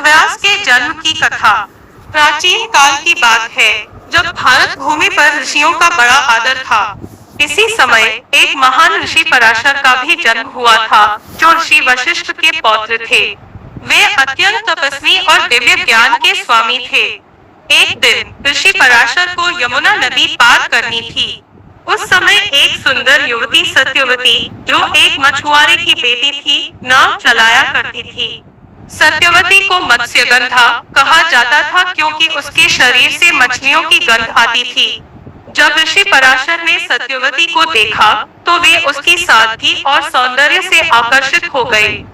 वेदव्यास के जन्म की कथा प्राचीन काल की बात है, जब भारत भूमि पर ऋषियों का बड़ा आदर था। इसी समय एक महान ऋषि पराशर का भी जन्म हुआ था, जो ऋषि वशिष्ठ के पौत्र थे। वे अत्यंत तपस्वी और दिव्य ज्ञान के स्वामी थे। एक दिन ऋषि पराशर को यमुना नदी पार करनी थी। उस समय एक सुंदर युवती सत्यवती, जो एक मछुआरे की बेटी थी, नाव चलाया करती थी। सत्यवती को मत्स्यगंधा कहा जाता था, क्योंकि उसके शरीर से मछलियों की गंध आती थी। जब ऋषि पराशर ने सत्यवती को देखा, तो वे उसकी सादगी और सौंदर्य से आकर्षित हो गए।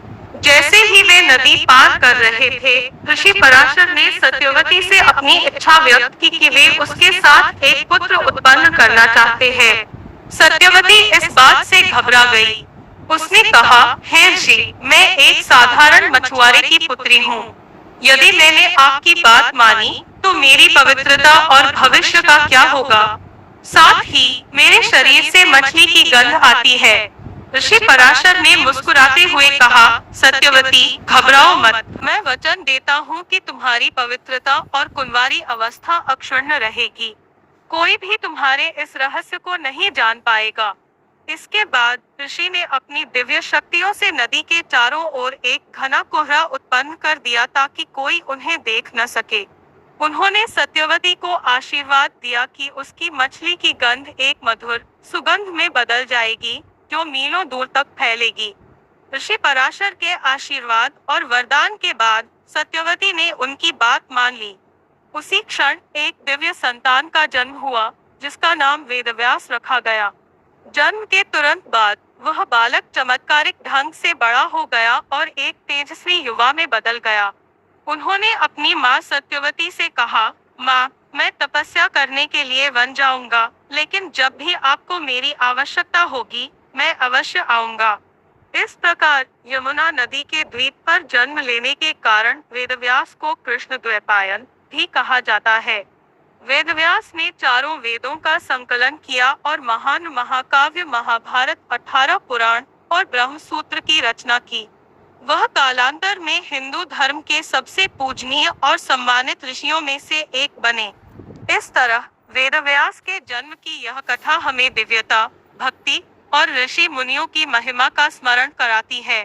जैसे ही वे नदी पार कर रहे थे, ऋषि पराशर ने सत्यवती से अपनी इच्छा व्यक्त की कि वे उसके साथ एक पुत्र उत्पन्न करना चाहते हैं। सत्यवती इस बात से घबरा गई। उसने कहा, हे ऋषि, मैं एक साधारण मछुआरे की पुत्री हूँ। यदि मैंने आपकी बात मानी, तो मेरी पवित्रता और भविष्य का क्या होगा? साथ ही मेरे शरीर से मछली की गंध आती है। ऋषि पराशर ने मुस्कुराते हुए कहा, सत्यवती, घबराओ मत। मैं वचन देता हूँ कि तुम्हारी पवित्रता और कुंवारी अवस्था अक्षुण्ण रहेगी। कोई भी तुम्हारे इस रहस्य को नहीं जान पाएगा। इसके बाद ऋषि ने अपनी दिव्य शक्तियों से नदी के चारों ओर एक घना कोहरा उत्पन्न कर दिया, ताकि कोई उन्हें देख न सके। उन्होंने सत्यवती को आशीर्वाद दिया कि उसकी मछली की गंध एक मधुर सुगंध में बदल जाएगी, जो मीलों दूर तक फैलेगी। ऋषि पराशर के आशीर्वाद और वरदान के बाद सत्यवती ने उनकी बात मान ली। उसी क्षण एक दिव्य संतान का जन्म हुआ, जिसका नाम वेदव्यास रखा गया। जन्म के तुरंत बाद वह बालक चमत्कारिक ढंग से बड़ा हो गया और एक तेजस्वी युवा में बदल गया। उन्होंने अपनी माँ सत्यवती से कहा, माँ, मैं तपस्या करने के लिए वन जाऊंगा, लेकिन जब भी आपको मेरी आवश्यकता होगी, मैं अवश्य आऊंगा। इस प्रकार यमुना नदी के द्वीप पर जन्म लेने के कारण वेदव्यास को कृष्ण द्वैपायन भी कहा जाता है। वेदव्यास ने चारों वेदों का संकलन किया और महान महाकाव्य महाभारत, 18 पुराण और ब्रह्मसूत्र की रचना की। वह कालांतर में हिंदू धर्म के सबसे पूजनीय और सम्मानित ऋषियों में से एक बने। इस तरह वेदव्यास के जन्म की यह कथा हमें दिव्यता, भक्ति और ऋषि मुनियों की महिमा का स्मरण कराती है।